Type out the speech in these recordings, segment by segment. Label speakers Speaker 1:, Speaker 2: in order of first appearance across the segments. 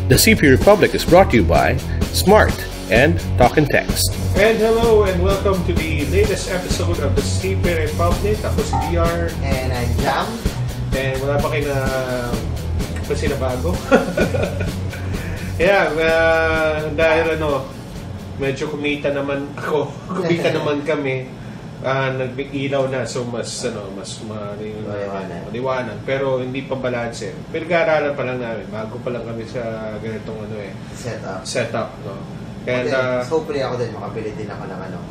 Speaker 1: The CP Republic is brought to you by Smart and Talk and Text.
Speaker 2: And hello and welcome to the latest episode of the CP Republic. Ako si DR.
Speaker 3: And I'm Jam.
Speaker 2: And wala pa kayo na kasi na bago. Yeah, dahil medyo kumita naman ako. Kumita naman kami. Nag-ilaw na, so mas maliwanag. Pero hindi pa balanse. Pinag-aaralan pa lang namin. Bago pa lang kami sa ganitong setup, no? And
Speaker 3: so, hopefully ako din, makabili din ako ng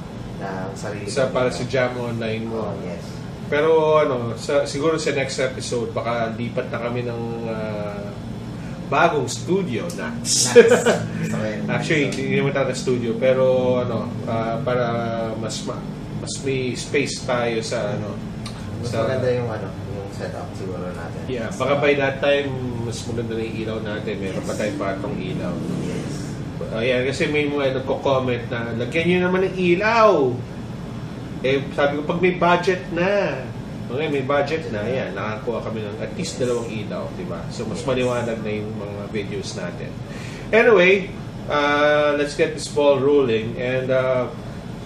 Speaker 3: sarili.
Speaker 2: Para sa Jam Online mo.
Speaker 3: Yes.
Speaker 2: Pero siguro sa next episode, baka lipat na kami ng bagong studio, Nats. Actually, hindi naman tayo na studio, pero para mas may space tayo sa
Speaker 3: mas maganda yung setup siguro natin.
Speaker 2: Yeah, baka by that time mas maganda na yung ilaw natin. Meron pa tayong patong ilaw.
Speaker 3: Yes.
Speaker 2: Yeah, kasi may mga nagko-comment na lagyan nyo naman ng ilaw. Sabi ko pag may budget na. Okay, may budget na. Yan, nakakuha kami ng at least 2 ilaw, di ba? So mas maliwanag na yung mga videos natin. Anyway, let's get this ball rolling and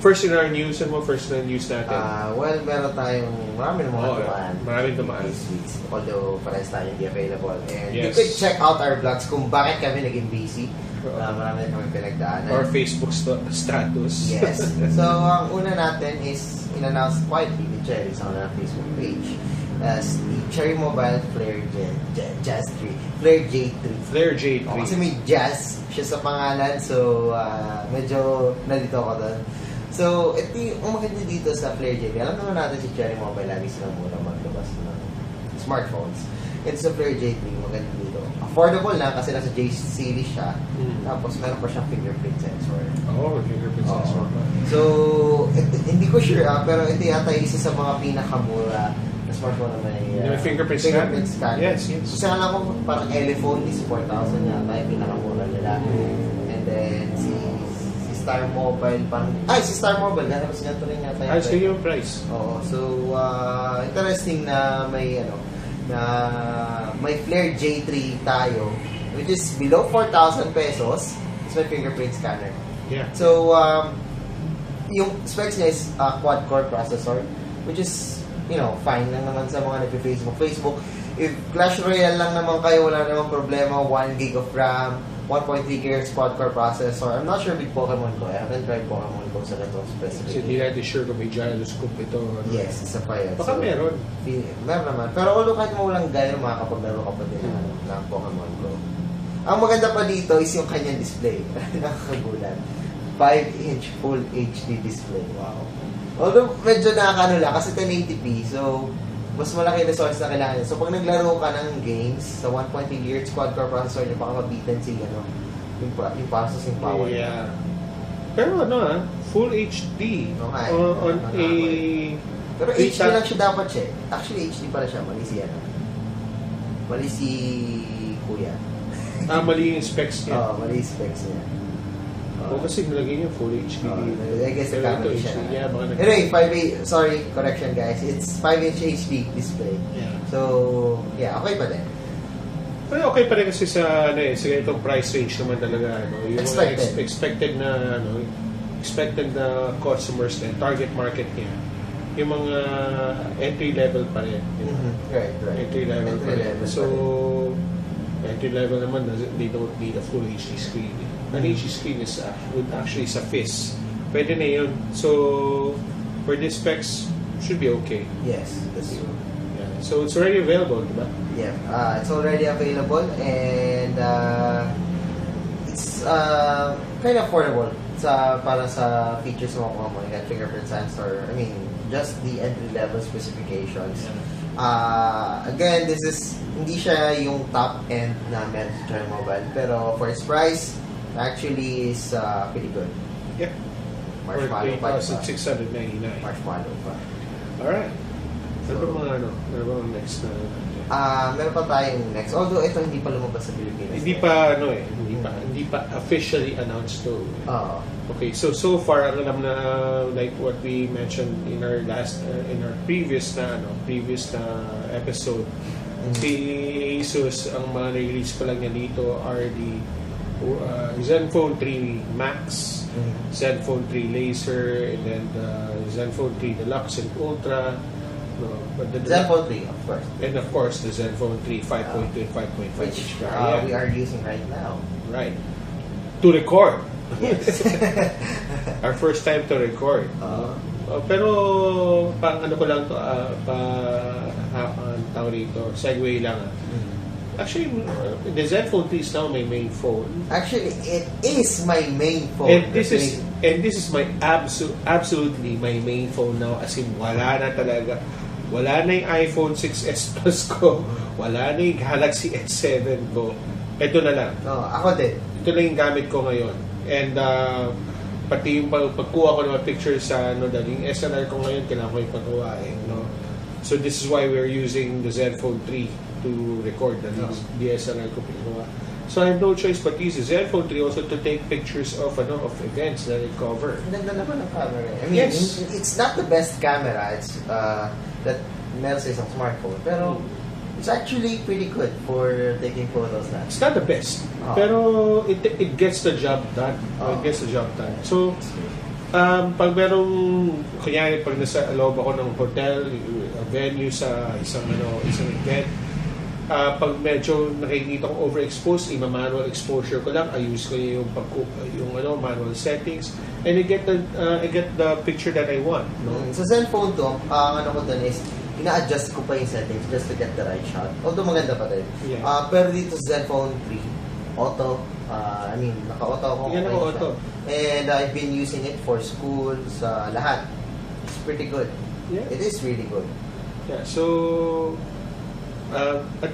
Speaker 2: first in our news, first in our news natin?
Speaker 3: Well, meron tayong maraming dumaan.
Speaker 2: Maraming dumaan.
Speaker 3: This week. Although, parehas tayo hindi available. And
Speaker 2: yes,
Speaker 3: you could check out our vlogs kung bakit kami naging busy. Marami kami pinagdaanan.
Speaker 2: Or Facebook status.
Speaker 3: Yes. So, ang una natin is in-announce quietly ni Cherry sa kanilang Facebook page as the Cherry Mobile Flare Jazz 3. Flare J3.
Speaker 2: Flare J3.
Speaker 3: Kasi may jazz siya sa pangalan. So, medyo nalito ako doon. So, ito yung maganda dito sa Flare J3. Alam naman natin si Cherry Mobile, lagi silang muna maglabas ng smartphones. Ito sa Flare J3, maganda dito. Affordable na kasi nasa J series siya. Tapos meron pa siyang fingerprint sensor.
Speaker 2: Fingerprint sensor.
Speaker 3: So, hindi ko sure pero ito yata isa sa mga pinakamura na smartphone na may
Speaker 2: fingerprint scanner. Yes.
Speaker 3: Kasi alam ko parang Elephone is 4,000 yata yung pinakamura nila. And then si Star Mobile si Star Mobile ganito rin yata
Speaker 2: yung so yung price.
Speaker 3: So interesting na may may Flare J3 tayo which is below 4,000 pesos. It's my fingerprint scanner.
Speaker 2: Yeah.
Speaker 3: So yung specs niya is quad-core processor which is fine lang naman sa mga nagpe-Facebook. If Clash Royale lang naman kayo, wala namang problema. 1 GB of RAM, 1.3 GHz quad-core processor. I'm not sure with Pokemon Go. I haven't tried Pokemon Go sa ganitong specific.
Speaker 2: Kasi hindi natin sure kung may gyroscope ito.
Speaker 3: Yes, isa pa yan.
Speaker 2: Baka meron.
Speaker 3: Meron naman. Pero although kahit mo walang gyro, makakapaglaro ka pa din ng Pokemon Go. Ang maganda pa dito is yung kanyang display. Nakakagulan. 5-inch full HD display. Wow. Although medyo nakakano lang kasi 1080p. So, mas malaki resource na kailangan niya. So, pag naglaro ka ng games sa 1.3 GHz quad-core processor niya, baka mabitan yung processing power niya. Yeah.
Speaker 2: Pero full HD.
Speaker 3: Pero HD lang siya dapat siya. Actually, HD pala siya. Mali si Kuya.
Speaker 2: Mali yung specs niya.
Speaker 3: Mali yung specs niya.
Speaker 2: Kasi nilagay niya full HD.
Speaker 3: I guess the camera siya.
Speaker 2: Anyway,
Speaker 3: correction guys. It's 5-inch HD display.
Speaker 2: Yeah.
Speaker 3: So, okay pa din.
Speaker 2: Pero okay pa rin kasi sa itong price range naman talaga. Yung expected na customers and target market niya. Yung mga entry level pa rin.
Speaker 3: Right.
Speaker 2: Entry level pa rin. So, entry level naman, they don't need a full HD screen. An HD screen is actually sa FIS. Pwede na yun. So, for these specs, should be okay.
Speaker 3: Yes, that's true.
Speaker 2: Yeah. So, it's already available, diba?
Speaker 3: Yeah, it's already available and it's kind of affordable para sa features mo kung mo. You got fingerprint sensor. I mean, just the entry-level specifications. Again, this is hindi siya yung top-end na meron sa Cherry Mobile, pero for its price, actually is pretty good.
Speaker 2: Yeah.
Speaker 3: Marshmallow pa.
Speaker 2: 8,699.
Speaker 3: Marshmallow pa.
Speaker 2: Alright. Ano ba next na?
Speaker 3: Meron pa tayong next. Although ito hindi pa lumabas sa Pilipinas.
Speaker 2: Hindi pa officially announced to. Okay, so far ang alam na like what we mentioned in our previous na episode. Si Asus ang mga release pa lang niya dito are the Zenfone 3 Max, Zenfone 3 Laser, and then the Zenfone 3 Deluxe and Ultra. No, but the
Speaker 3: Zenfone 3, of course.
Speaker 2: and of course the Zenfone 3 5.2 and 5.5
Speaker 3: Which
Speaker 2: inch variant.
Speaker 3: we are using right now.
Speaker 2: Right. To record.
Speaker 3: Yes.
Speaker 2: Our first time to record. Pero pang ano ko lang to, tawag dito, segue lang. Actually, the Zenfone 3 is now my main phone.
Speaker 3: Actually, it is my main phone.
Speaker 2: And this is my absolutely my main phone now, as in wala na talaga. Wala na yung iPhone 6s Plus ko. Wala na yung Galaxy S7 ko. Ito na lang.
Speaker 3: Ako din.
Speaker 2: Ito lang yung gamit ko ngayon. And pati yung pagkuha ko ng mga pictures sa dahil yung SLR ko ngayon kailangan ko yung pagkuhain. So this is why we're using the Zenfone 3 to record the DSLR ko pinuha. So I have no choice but use the Zenfone 3 also to take pictures of events that I cover.
Speaker 3: Ang ganda naman ng camera. I mean,
Speaker 2: Yes.
Speaker 3: it's not the best camera. It's that meron sa isang smartphone. Pero it's actually pretty good for taking photos na.
Speaker 2: It's not the best, pero it gets the job done. It gets the job done. So pag merong kunyari pag nasa loob ako ng hotel, a venue sa isang event, pag medyo nakikita kong overexposed, manual exposure ko lang, ayus ko yung manual settings, and I get the picture that I want.
Speaker 3: Sa Zenfone 2, ang ano ko dun is ina-adjust ko pa yung settings just to get the right shot. Although maganda pa din.
Speaker 2: Yeah.
Speaker 3: Pero dito sa Zenfone 3, auto, naka-auto ako.
Speaker 2: Yan ako auto.
Speaker 3: And I've been using it for school, sa lahat. It's pretty good.
Speaker 2: Yeah.
Speaker 3: It is really good.
Speaker 2: Yeah, so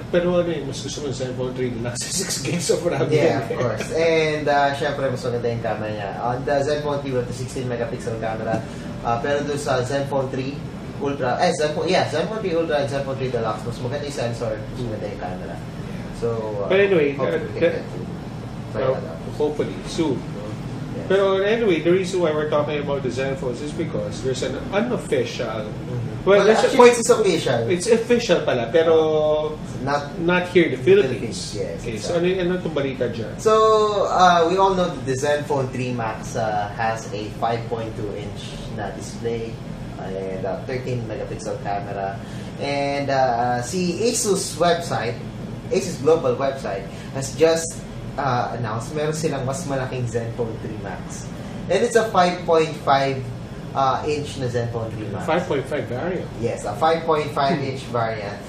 Speaker 2: pero mas gusto mo sa Zenfone 3 na nasa 6 gigs of RAM.
Speaker 3: Yeah, of course. And syempre, mas maganda yung camera niya. On the Zenfone 3 with the 16 megapixel camera. Pero doon sa Zenfone 3 Ultra, Zenfone 3 Ultra and Zenfone 3 Deluxe, mas maganda yung sensor, mas maganda yung camera. So,
Speaker 2: but anyway,
Speaker 3: hopefully we can get to try that out.
Speaker 2: hopefully, soon.
Speaker 3: Yes.
Speaker 2: Pero anyway, the reason why we're talking about the Zenfones is because there's an unofficial.
Speaker 3: Well, actually, it's official.
Speaker 2: It's official pala, pero not here in the Philippines.
Speaker 3: Yes,
Speaker 2: Okay,
Speaker 3: exactly.
Speaker 2: so ano itong balita dyan?
Speaker 3: So, we all know that the Zenfone 3 Max has a 5.2-inch na display and 13 megapixel camera. And si Asus website, Asus Global website, has just announced meron silang mas malaking Zenfone 3 Max. And it's a 5.5 inch na Zenfone 3 Max.
Speaker 2: 5.5 variant.
Speaker 3: Yes, a 5.5-inch variant.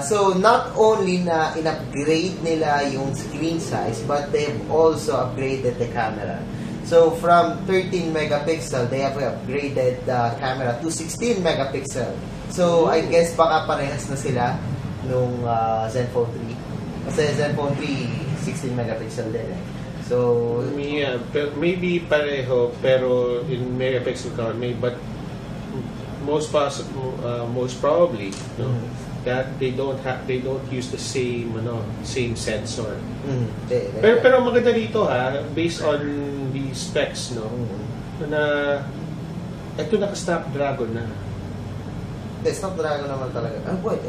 Speaker 3: So, not only na in-upgrade nila yung screen size, but they've also upgraded the camera. So, from 13 megapixel, they have upgraded the camera to 16 megapixel. So, I guess baka parehas na sila nung Zenfone 3. Kasi Zenfone 3, 16 megapixel din eh. So,
Speaker 2: Yeah, maybe pareho, pero in megapixel count, but most probably, that they don't use the same sensor. Pero maganda dito based on the specs, na ito naka-Snapdragon na.
Speaker 3: Snapdragon naman talaga. Wait,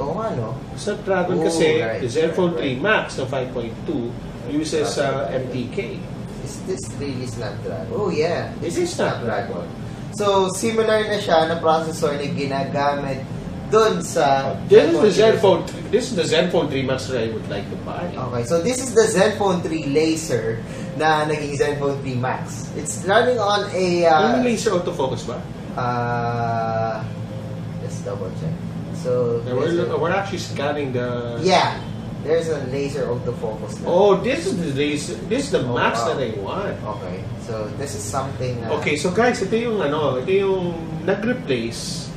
Speaker 2: Snapdragon kasi, the Zenfone 3 Max na 5.2 uses MTK.
Speaker 3: Is this really Snapdragon? Oh yeah,
Speaker 2: This is Snapdragon.
Speaker 3: So, similar na siya na processor na ginagamit dun sa...
Speaker 2: This is the Zenfone 3 Max that I would like to buy.
Speaker 3: Okay, so this is the Zenfone 3 Laser na naging Zenfone 3 Max. It's running on a...
Speaker 2: Yung laser autofocus ba?
Speaker 3: Let's double check. So,
Speaker 2: We're actually scanning the...
Speaker 3: yeah, there's a laser autofocus na.
Speaker 2: Oh, this is the laser. This is the Max
Speaker 3: wow.
Speaker 2: that I want.
Speaker 3: Okay, so this is something...
Speaker 2: Okay, so guys, ito yung nag-replace.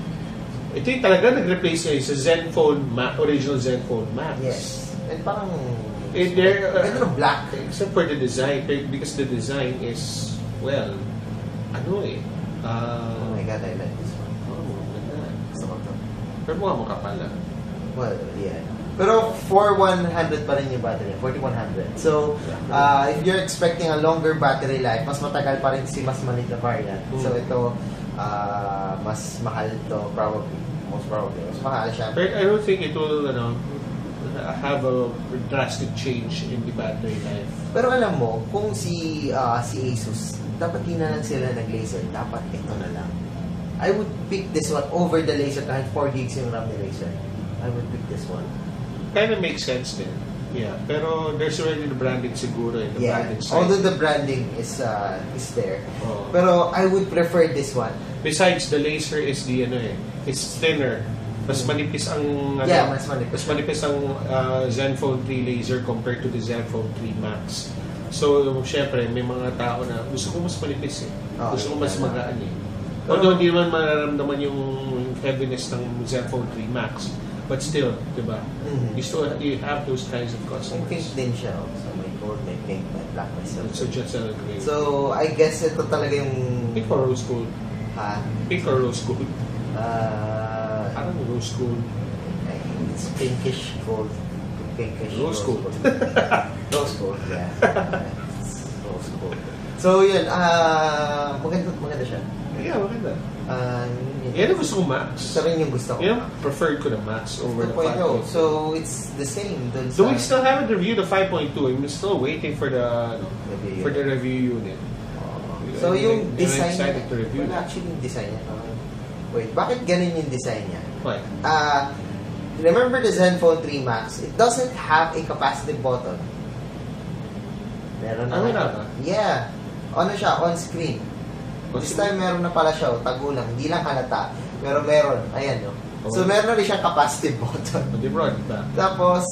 Speaker 2: Ito yung talaga nag-replace sa Zenfone original Zenfone Max.
Speaker 3: Yes. And parang...
Speaker 2: They're
Speaker 3: black.
Speaker 2: Except for the design, because the design is, well,
Speaker 3: oh my God, I like this one.
Speaker 2: maganda.
Speaker 3: Gusto ko to.
Speaker 2: Pero mukha kapala.
Speaker 3: Well, yeah. Pero 4100 pa rin yung battery, 4100. So, if you're expecting a longer battery life, mas matagal pa rin mas maliit na variant. So, ito, mas mahal to, probably. Most probably. Mas mahal siya.
Speaker 2: But I don't think it will, have a drastic change in the battery life.
Speaker 3: Pero alam mo, kung si Asus, dapat di na lang sila nag-laser. Dapat ito na lang. I would pick this one over the laser kahit 4 gigs yung RAM ni laser. I would pick this one.
Speaker 2: Kind of makes sense din. Yeah, pero there's already the branding siguro in the branding side.
Speaker 3: Although the branding is there.
Speaker 2: Oh.
Speaker 3: Pero I would prefer this one.
Speaker 2: Besides, the laser is it's thinner. Mas manipis ang mas manipis ang Zenfone 3 laser compared to the Zenfone 3 Max. So, syempre, may mga tao na gusto ko mas manipis eh. Gusto ko mas magaan eh. Although hindi naman mararamdaman yung heaviness ng Zenfone 3 Max. But still, diba? You have those kinds of customers.
Speaker 3: May pink din siya. So, may gold, may pink, may black, may silver.
Speaker 2: So, just a gray.
Speaker 3: So, I guess ito talaga yung...
Speaker 2: Pink or rose gold?
Speaker 3: Ha?
Speaker 2: Pink or rose gold?
Speaker 3: Parang
Speaker 2: rose gold.
Speaker 3: It's pinkish gold. Pinkish
Speaker 2: rose gold.
Speaker 3: Rose gold, yeah. It's rose gold. So, yun. Maganda siya.
Speaker 2: Yeah, maganda. Yan ang gusto ko Max.
Speaker 3: Ito rin yung gusto ko.
Speaker 2: Yan, preferred ko na Max over the 5.2.
Speaker 3: So, it's the same.
Speaker 2: Do we still haven't reviewed the 5.2? I'm still waiting for the review unit.
Speaker 3: So, yung design
Speaker 2: excited to review
Speaker 3: well, actually, yung design niya. Wait, bakit ganun yung design niya?
Speaker 2: Why?
Speaker 3: Remember the Zenfone 3 Max? It doesn't have a capacitive button. Meron na.
Speaker 2: Wala ba?
Speaker 3: Yeah. Ano siya? On screen. This time, meron na pala siya. Tago lang. Hindi lang halata. Pero meron. Ayan, no? So, meron na rin siyang capacitive button.
Speaker 2: They brought it back.
Speaker 3: Tapos,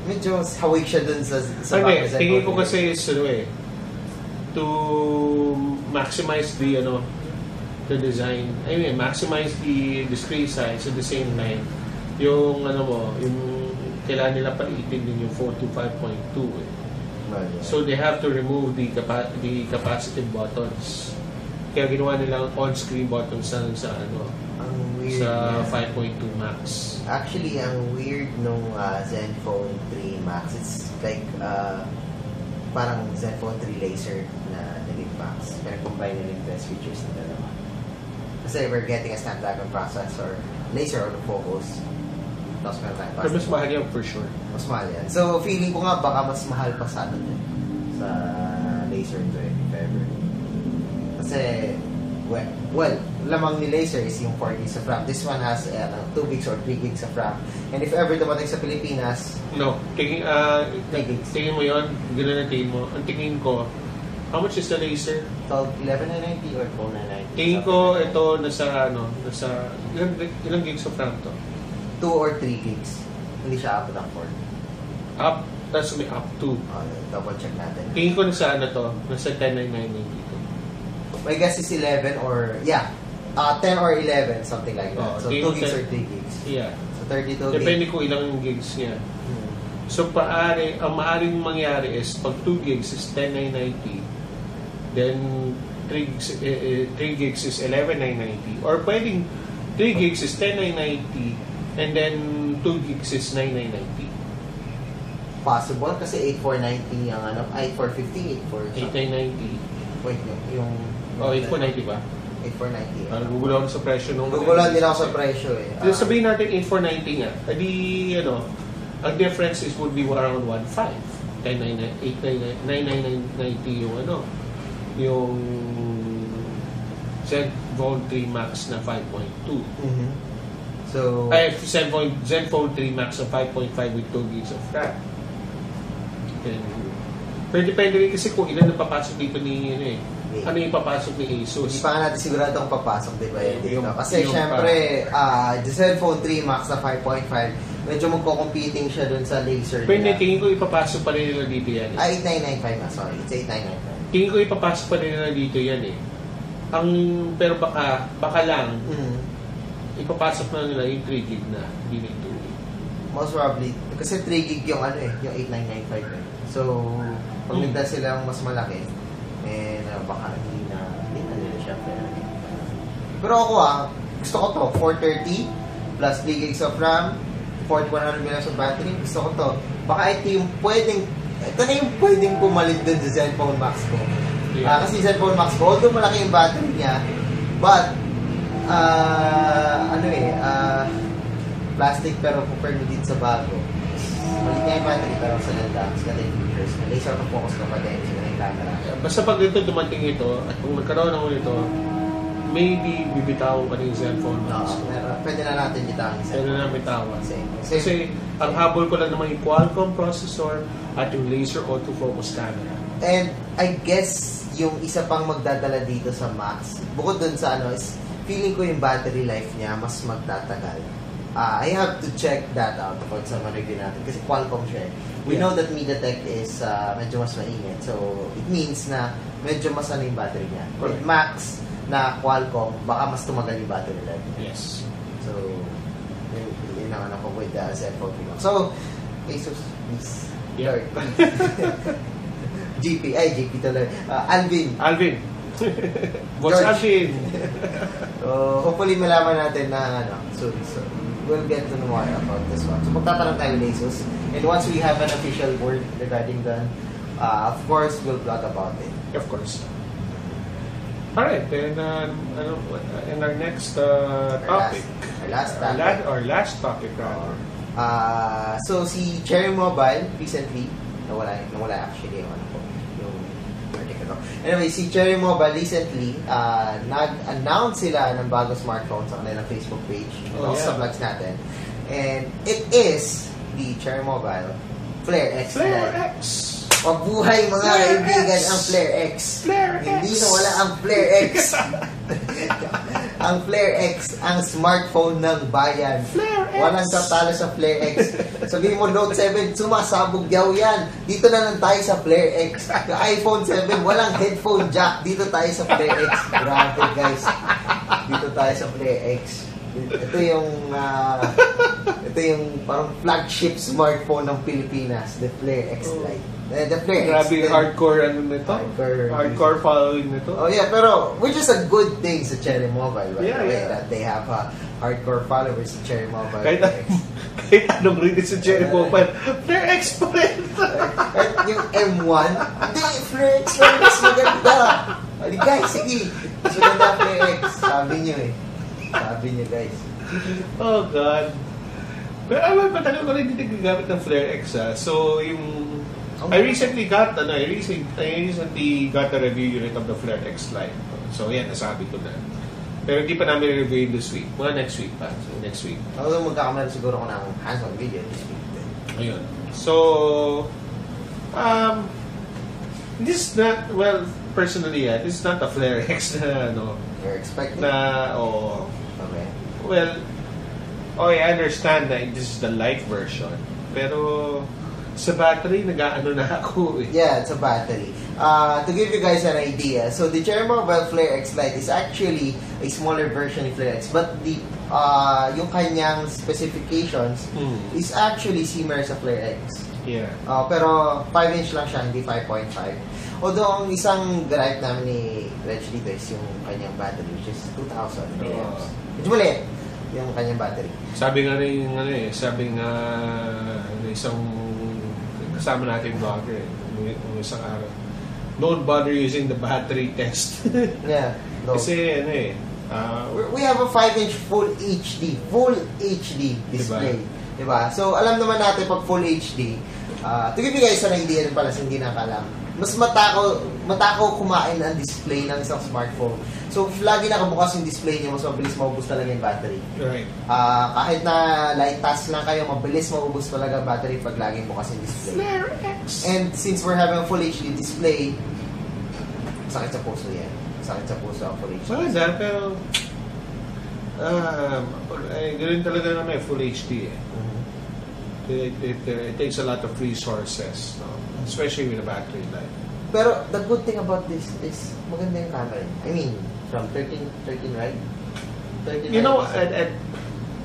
Speaker 3: medyo hawig siya dun sa
Speaker 2: okay, tingin ko kasi is, to maximize the, the design. I mean, maximize the screen size at the same time. Yung, yung kailangan nila paliitin din yung 4 to 5.2 eh. So, they have to remove the capacitive buttons. Kaya ginawa nilang on-screen buttons sa
Speaker 3: ang weird
Speaker 2: sa 5.2 Max.
Speaker 3: Actually, ang weird nung Zenfone 3 Max, it's like parang Zenfone 3 laser na naging Max. Pero combine nila yung best features ng dalawa. Kasi we're getting a Snapdragon processor, laser autofocus. Tapos meron tayong
Speaker 2: Pero mas mahal yan for sure.
Speaker 3: Mas mahal yan. So, feeling ko nga baka mas mahal pa sa sa laser to if ever. Kasi, well, lamang ni laser is yung 4 gigs of RAM. This one has 2 gigs or 3 gigs of RAM. And if ever dumating sa Pilipinas...
Speaker 2: No. Tingin mo yun, gano'n na tingin mo. Ang tingin ko, how much is the laser?
Speaker 3: 11,990 or 4,990.
Speaker 2: Tingin ko ito nasa ilang gigs of RAM to?
Speaker 3: 2 or 3 gigs. Hindi siya up ng 4.
Speaker 2: Up, that's may up to.
Speaker 3: Double check natin.
Speaker 2: Tingin ko nasa nasa 10,990 dito.
Speaker 3: My guess is 11 or, 10 or 11, something like that. So, 2 gigs or 3 gigs.
Speaker 2: Yeah.
Speaker 3: So, 32 gigs.
Speaker 2: Depende kung ilang gigs niya. So, ang maaring mangyari is, pag 2 gigs is 10,990, then 3 gigs is 11,990. Or pwedeng 3 gigs is 10,990, and then 2 gigs is 9,990.
Speaker 3: Possible kasi 8,490 yung 8,450,
Speaker 2: 8,990.
Speaker 3: Wait, yung...
Speaker 2: 8,490 ba?
Speaker 3: 8,490.
Speaker 2: Nagugulo ako sa presyo nung...
Speaker 3: Nagugulo din ako sa presyo eh.
Speaker 2: Sabihin natin 8,490 nga. Adi, ang difference is would be around 1,500. 9,990 yung yung Zenfone 3 Max na 5.2.
Speaker 3: So...
Speaker 2: Zenfone 3 Max na 5.5 with 2 gigs of RAM. Pero depende rin kasi kung ilan na papasok dito ni ano yung papasok ni Asus.
Speaker 3: Hindi pa nga natin sigurado kung papasok, di ba yun dito? Kasi syempre, the Zenfone 3 Max na 5.5, medyo magko-competing siya dun sa laser.
Speaker 2: Pero tingin ko ipapasok pa rin nila dito yan.
Speaker 3: 8995 na, sorry. It's 8995.
Speaker 2: Tingin ko ipapasok pa rin nila dito yan eh. Pero baka lang, ipapasok na nila yung 3 gig na, hindi na 2 gig.
Speaker 3: Most probably, kasi 3 gig yung yung 8995 eh. So, pag nagdala silang mas malaki, baka hindi na nila siya. Pero ako gusto ko to, 430 plus 3 gigs of RAM, 4100 mAh of battery, gusto ko to. Baka ito na yung pwedeng pumalit dun sa Zenfone Max ko. Kasi Zenfone Max ko, although malaki yung battery niya, but, plastic pero compare mo dito sa bago. Malit nga yung battery pero sa ganda. Mas ganda yung features. Laser to focus ka pa din. Mas ganda yung camera.
Speaker 2: Basta pag ito dumating ito, at kung nagkaroon ako nito, maybe bibitawan ka ng cellphone.
Speaker 3: Pwede na natin bitawan yung
Speaker 2: Pwede
Speaker 3: cellphone.
Speaker 2: na bitawan.
Speaker 3: Kasi
Speaker 2: Kasi ang habol ko lang naman yung Qualcomm processor at yung laser autofocus camera.
Speaker 3: and I guess yung isa pang magdadala dito sa Max, bukod dun sa ano, is feeling ko yung battery life niya mas magtatagal. I have to check that out kung sa ma-review natin. Kasi Qualcomm siya. We know that MediaTek is medyo mas mainit. So, it means na medyo mas ano yung battery niya. With Max na Qualcomm, baka mas tumagal yung battery life.
Speaker 2: Yes.
Speaker 3: So, yun ang ano ko with the cellphone. So, Asus, please.
Speaker 2: Yeah.
Speaker 3: GP tuloy. Alvin.
Speaker 2: What's
Speaker 3: George.
Speaker 2: Alvin?
Speaker 3: So, hopefully malaman natin na ano, soon. So, we'll get to know more about this one. So, magtatanong tayo with Asus. And once we have an official word regarding that, of course, we'll blog about it.
Speaker 2: Of course. Alright, then in our next topic.
Speaker 3: Our last topic.
Speaker 2: Our last topic, rather.
Speaker 3: So, si Cherry Mobile, recently, nawala actually yung ano po, yung article ko. Anyway, si Cherry Mobile recently, nag-announce sila ng bagong smartphone sa kanilang Facebook page. Sa vlogs natin. And it is the Cherry Mobile Flare X.
Speaker 2: Flare X!
Speaker 3: Mabuhay mga kaibigan ang Flare X.
Speaker 2: Flare X!
Speaker 3: Hindi na wala ang Flare X. Ang Flare X, ang smartphone ng bayan.
Speaker 2: Flare X!
Speaker 3: Walang tatalo sa Flare X. Sabihin mo, Note 7, sumasabog yaw yan. Dito na lang tayo sa Flare X. Yung iPhone 7, walang headphone jack. Dito tayo sa Flare X. Grabe guys. Dito tayo sa Flare X. Ito yung parang flagship smartphone ng Pilipinas, the Flare X Lite. The Flare X.
Speaker 2: Grabe hardcore ano nito? Hardcore following nito?
Speaker 3: Oh yeah, pero which is a good thing sa Cherry Mobile, by the way,
Speaker 2: Yeah.
Speaker 3: that they have hardcore followers sa Cherry Mobile.
Speaker 2: Kahit anong reading sa Cherry Mobile, Flare X pa rin!
Speaker 3: Kahit yung M1, hindi, Flare X lang, mas maganda. Adi guys, sige, mas maganda Flare X. Sabi nyo guys.
Speaker 2: Oh God. Pero matagal ko rin hindi gagamit ng Flare X So yung I recently got a review unit of the Flare X Lite. So yan, nasabi ko na. Pero hindi pa namin review this week. Mga next week pa. So next week.
Speaker 3: Although magkakamera siguro ko ng hands-on video this week.
Speaker 2: Ayun. So this is not, well, personally this is not a Flare X na
Speaker 3: You're expecting?
Speaker 2: Okay. Well, I understand that this is the light version. Pero sa battery, nag-aano na ako eh.
Speaker 3: Yeah, it's a battery. To give you guys an idea, so the Cherry Mobile Flare X Lite is actually a smaller version of Flare X, but the yung kanyang specifications is actually similar sa Flare X.
Speaker 2: Yeah.
Speaker 3: Pero 5-inch lang siya, hindi 5.5. Although, ang isang gripe namin ni Reg dito is yung kanyang battery, which is 2,000 mAh. Medyo maliit yung kanyang battery.
Speaker 2: Sabi nga rin, isang kasama natin vlogger yung isang araw, don't bother using the battery test.
Speaker 3: Yeah. No.
Speaker 2: Kasi
Speaker 3: we have a 5-inch full HD display. Diba? So, alam naman natin pag full HD, to give you guys an idea rin pala sa hindi nakaalam, mas matakaw kumain ang display ng isang smartphone. So, if lagi nakabukas yung display niyo, mas mabilis maubos talaga yung battery.
Speaker 2: Right.
Speaker 3: Kahit na light task lang kayo, mabilis maubos talaga ang battery pag laging bukas yung display.
Speaker 2: Flare X!
Speaker 3: And since we're having a full HD display, sakit sa puso yan. Sakit sa puso ang full HD.
Speaker 2: Maganda, pero ganoon talaga naman full HD eh. It takes a lot of resources, especially with a battery life.
Speaker 3: Pero the good thing about this is maganda yung camera. I mean, from 13 right? 13
Speaker 2: You know,
Speaker 3: right?
Speaker 2: at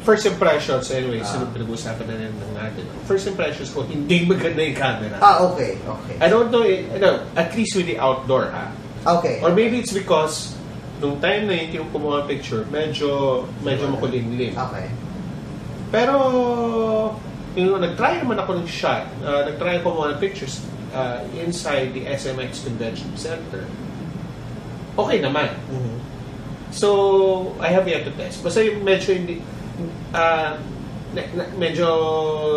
Speaker 2: first impressions anyway, pinag-usapan na rin natin. First impressions ko, hindi maganda yung camera.
Speaker 3: Okay.
Speaker 2: I don't know, at least with the outdoor
Speaker 3: Okay.
Speaker 2: Or maybe it's because nung time na yung kumuha picture, medyo makulimlim.
Speaker 3: Okay.
Speaker 2: Pero nag-try naman ako ng shot. Nag-try ako mga pictures inside the SMX Convention Center. Okay naman. So, I have yet to test. Basta medyo hindi medyo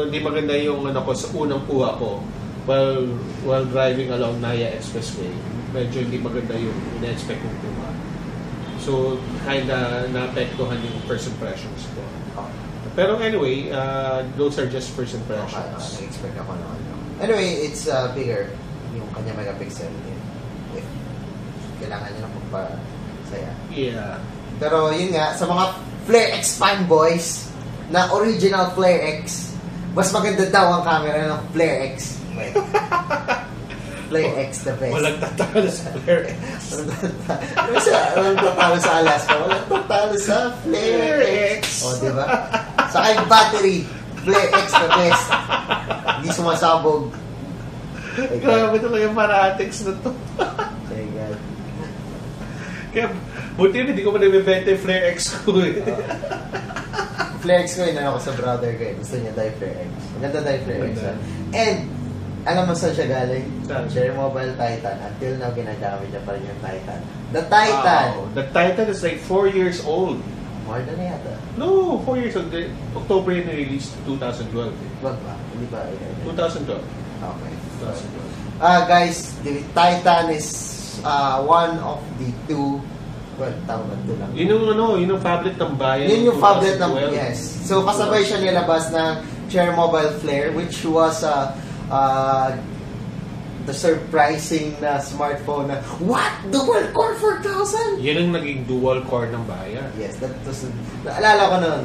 Speaker 2: hindi maganda yung ano ko sa unang kuha ko while driving along Naya Expressway. Medyo hindi maganda yung ina-expect kong kuha. So, kinda naapektuhan yung first impressions ko. Pero anyway, those are just first impressions.
Speaker 3: Nag-expect ako na ano. Anyway, it's bigger yung kanya megapixel. If kailangan niya ng pagpasaya.
Speaker 2: Yeah.
Speaker 3: Pero yun nga, sa mga Flare X fanboys na original Flare X, mas maganda daw ang camera ng Flare X. Wait. Flare X the best.
Speaker 2: Walang tatalo sa Flare X.
Speaker 3: Walang tatalo sa Alaska. Walang tatalo sa Flare X. O, diba? Saka yung battery, Flare X the best. Hindi sumasabog.
Speaker 2: Grabe talaga yung Maratics na to.
Speaker 3: My God.
Speaker 2: Kaya, buti hindi ko pa nabibenta yung Flare X ko eh.
Speaker 3: Flare X ko yun, ako sa brother ko eh. Gusto niya dahil Flare X. Maganda dahil Flare X. And, alam mo saan siya galing? Cherry Mobile Titan. Until now, ginagamit niya pa rin yung Titan. The Titan!
Speaker 2: Wow. The Titan is like 4 years old.
Speaker 3: More than na yata.
Speaker 2: No, 4 years old. October yun released 2012.
Speaker 3: Wag ba? Hindi ba?
Speaker 2: 2012.
Speaker 3: Okay.
Speaker 2: 2012.
Speaker 3: Guys, the Titan is one of the two. Well, tawag ito lang.
Speaker 2: Yun yung phablet ng bayan.
Speaker 3: Yun yung phablet ng,
Speaker 2: 2012.
Speaker 3: yes. So, kasabay siya nilabas ng Cherry Mobile Flare, which was the surprising na smartphone na, what? Dual core 4000?
Speaker 2: Yun ang naging dual core ng bayan.
Speaker 3: Yes, that was, naalala ko noon,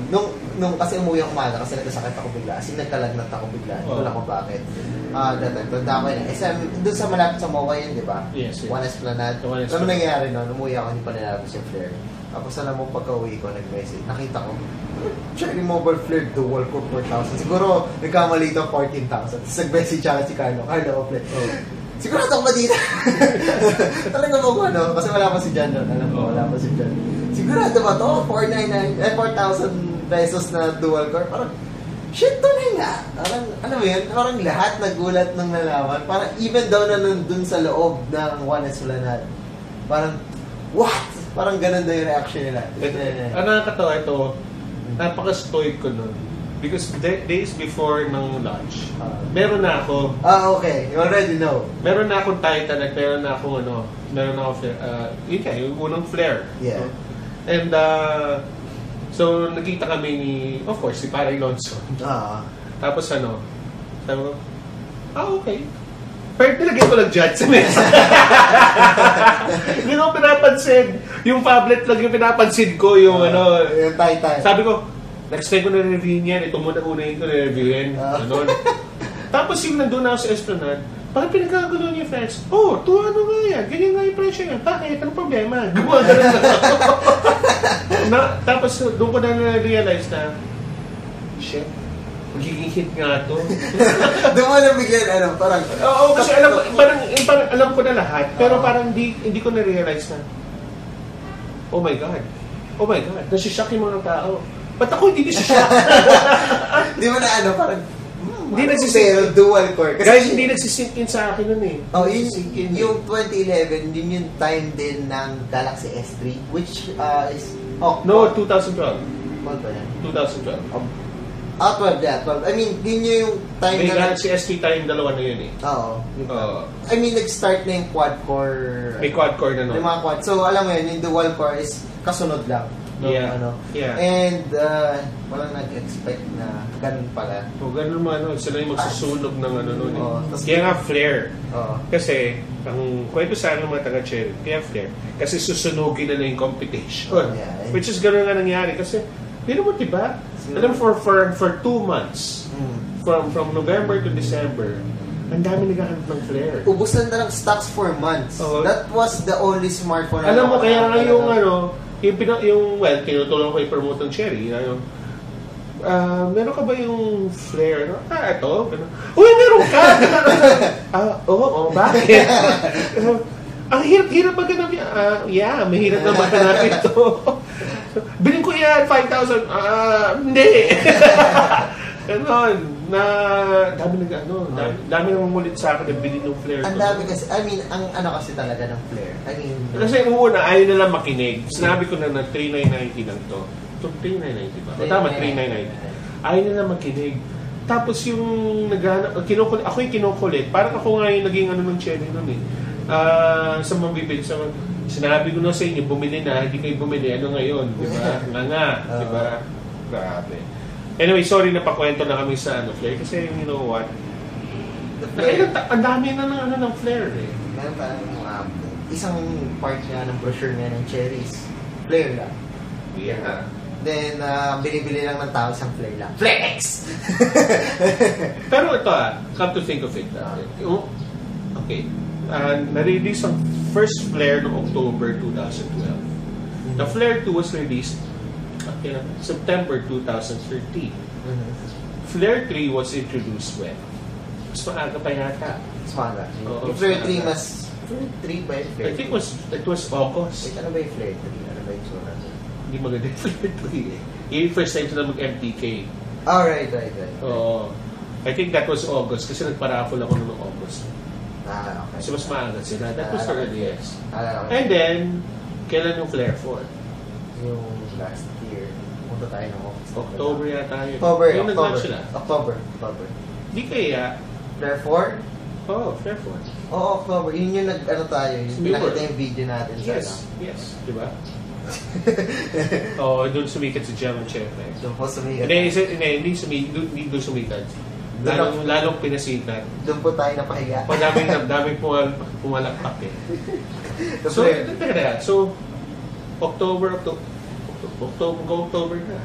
Speaker 3: nung kasi umuwi ang umaga kasi nagkasakit ako bigla, kasi nagkalagnat ako bigla, hindi ko lang kung bakit. That time, tanda ko yun. Doon sa malapit sa MOA yun, di ba?
Speaker 2: Yes.
Speaker 3: One Esplanade. Ano nangyari noon? Umuwi ako, hindi pa nilabas yung Flare. Tapos alam mo, pagka-uwi ko, nag-message, nakita ko, Cherry Mobile Flare Dual Core 4000. Siguro, nagkamali ito 14,000. Tapos nag-message siya si Carlo Flare. Oh. Sigurado ako ba dito? Talaga ba ko ano? Kasi wala pa si John doon. Alam mo, wala pa si John. Sigurado ba to? 4,000 pesos na dual core. Parang, shit, tunay nga. Parang, ano mo yun? Parang lahat nagulat ng nalaman. Parang even daw na nandun sa loob ng One Esplanade. Parang, what? Parang ganun daw yung reaction nila.
Speaker 2: Ang nakakatawa ito, napaka-stoic ko nun. Because days before ng launch, meron na ako.
Speaker 3: Okay. You already know.
Speaker 2: Meron na akong Titan at meron na akong yun ka, yung unang Flare.
Speaker 3: Yeah.
Speaker 2: And, so, nakita kami ni, of course, si Pare Alonso. Tapos sabi ko, okay. Pero nilagay ko lang dyan sa mesa. Hindi ko pinapansin. Yung phablet lang yung pinapansin ko, yung
Speaker 3: yung Titan.
Speaker 2: Sabi ko, next time ko na-review yan, ito muna unahin ko na-review yan. Tapos yung nandun ako sa Esplanade, bakit pinagkagulo niya yung friends? Oh, ano nga yan? Ganyan nga yung presyo yan. Bakit? Anong problema? Gumagano na. Tapos doon ko na na-realize na, shit, magiging hit nga to.
Speaker 3: Doon mo na bigyan, parang...
Speaker 2: Oo, kasi parang alam ko na lahat, pero parang hindi ko na-realize na, oh my God, nasishock yung mga tao. Ba't ako hindi nasishock?
Speaker 3: Hindi mo na parang...
Speaker 2: Hindi nagsisink.
Speaker 3: Dual core.
Speaker 2: Guys, hindi nagsisink in sa akin nun eh.
Speaker 3: Oh, yung 2011, yun yung time din ng Galaxy S3, which is...
Speaker 2: No, 2012.
Speaker 3: What ba yan?
Speaker 2: 2012.
Speaker 3: 12, yeah, 12. I mean, yun yung time
Speaker 2: May
Speaker 3: na...
Speaker 2: Galaxy S3 tayo yung dalawa na yun eh.
Speaker 3: Oo. I mean, nag-start na yung quad-core...
Speaker 2: May quad-core na no?
Speaker 3: Yung mga quad. So, alam mo yun, yung dual core is kasunod lang. No,
Speaker 2: Yeah.
Speaker 3: And, walang nag-expect na ganun pala.
Speaker 2: O, ganun mo sila yung magsusunog ng nun eh.
Speaker 3: Tas,
Speaker 2: Kaya nga Flare.
Speaker 3: Oo.
Speaker 2: Kasi, ang kwento sa akin ng mga taga-Cherry, kaya Flare, kasi susunugin na yung competition.
Speaker 3: Yeah.
Speaker 2: Which is ganun nga nangyari. Kasi, hindi mo diba? Alam for 2 months, from November to December, ang dami naghahanap ng Flare.
Speaker 3: Ubus na ng stocks for months. That was the only smartphone.
Speaker 2: Alam mo, kaya nga yung tinutulong ko i-promote ng Cherry, meron ka ba yung Flare? Ito. Uy, meron ka! Bakit? Ang hirap maghanap yan. Yeah, mahirap na maghanap ito. Bilhin ko yan, 5,000. Hindi. Ganon. Dami namang mulit sa akin na bilhin ng Flare.
Speaker 3: Ang dami kasi, I mean, ang kasi talaga ng Flare. I mean,
Speaker 2: kasi una, ayaw na lang makinig. Sinabi ko na 3,990 lang to. So, 3,990 ba? Tama, 3,990. Ayaw nila makinig. Tapos yung naghahanap, ako yung kinukulit. Parang ako nga yung naging ano ng cherry nun eh. Sa mabibili, sinabi ko na sa inyo, bumili na, hindi kayo bumili. Ano ngayon? Di ba? Nga. Di ba? Grabe. Anyway, sorry na pakwento na kami sa Flair. Kasi you know what? Ang dami na ng Flair eh.
Speaker 3: Meron pa isang part nga ng brochure nga ng cherries. Flair lang.
Speaker 2: Yeah.
Speaker 3: Then, binibili lang ng tao isang Flair lang. Flex!
Speaker 2: Pero ito come to think of it. Okay. Na-release ang first Flair noong October 2012. The Flair 2 was released September 2013. Flair 3 was introduced when? Mas maaga pa yata.
Speaker 3: Mas maaga.
Speaker 2: Oo,
Speaker 3: Yung Flair 3
Speaker 2: maaga.
Speaker 3: mas... Flair 3 ba yung Flair 3?
Speaker 2: I think it was August.
Speaker 3: Wait, ano ba yung Flair 3? Ano ba yung tsura?
Speaker 2: Hindi maganda yung Flair 3 eh. Yun yung first time sila mag-MTK.
Speaker 3: Oh, right.
Speaker 2: Oo. I think that was August kasi nagpa-raffle ako noong August.
Speaker 3: Okay.
Speaker 2: Kasi mas maaga sila. That was the earliest.
Speaker 3: Okay.
Speaker 2: And then, kailan yung Flair 4?
Speaker 3: Yung last year, punta tayo ng
Speaker 2: October yata yun. Yung nag-launch sila.
Speaker 3: October.
Speaker 2: Di kaya,
Speaker 3: Flair 4?
Speaker 2: oh, Flair 4.
Speaker 3: Oo, October. Yun yung tayo. Yung
Speaker 2: Viewer.
Speaker 3: pinakita yung video natin sa
Speaker 2: Yes. Di ba? Doon sumikat si Gemma Chefe.
Speaker 3: Doon po sumikat.
Speaker 2: Hindi doon sumikat. Lalong pinasikat.
Speaker 3: Doon po tayo napahiga.
Speaker 2: Daming pumalakpak eh. So, October na.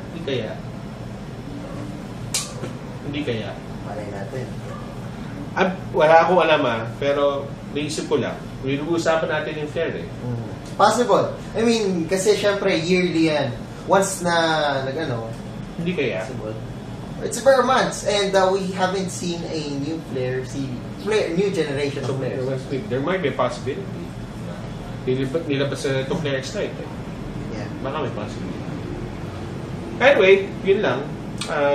Speaker 2: Hindi kaya.
Speaker 3: Malay natin.
Speaker 2: Wala akong alam pero naisip ko lang. Uusapan natin yung Flair eh.
Speaker 3: Possible. I mean, kasi syempre yearly yan. Once na
Speaker 2: Hindi kaya.
Speaker 3: possible. It's per months and we haven't seen a new Flair new generation
Speaker 2: So,
Speaker 3: of Flair.
Speaker 2: there might be a possibility. Nilabas na itong Flair X-Lite eh.
Speaker 3: Yeah.
Speaker 2: Baka may possibility. Anyway, yun lang.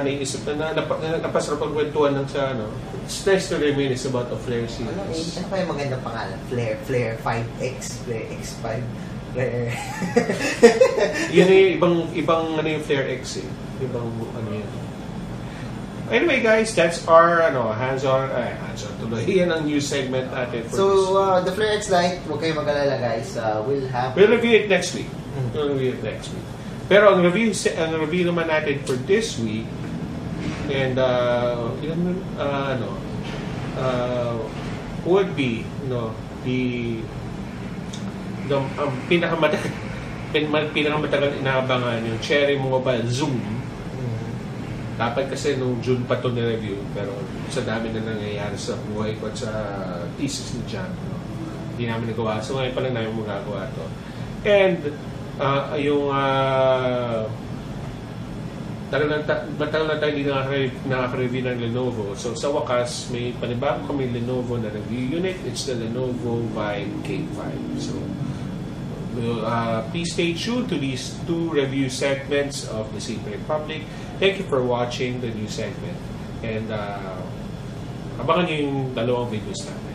Speaker 2: Naisip na napasarap ang kwentuhan ng sa It's nice to reminisce about the Flair series.
Speaker 3: Ano pa yung magandang pangalan? Flair 5X, Flair X5, Flair...
Speaker 2: Yun yung ibang yung Flair X eh. Ibang yun. Anyway guys, that's our hands-on tuloy. Yan ang news segment natin for
Speaker 3: So, the Flair X Lite, huwag kayong mag-alala guys.
Speaker 2: We'll review it next week. Pero ang review naman natin for this week and would be pinakamatagal inaabangan yung Cherry Mobile Zoom. Dapat kasi nung June pa ito ni-review pero sa dami na nangyayari sa buhay ko at sa thesis ni John hindi namin nagawa. So ngayon pa lang namin magagawa ito. And yung matagal na tayo hindi nakaka-review ng Lenovo. So sa wakas, may panibago kami Lenovo na review unit. It's the Lenovo Vibe K5. So please stay tuned to these two review segments of the Simple Republic. Thank you for watching the new segment. And abangan nyo yung dalawang videos natin.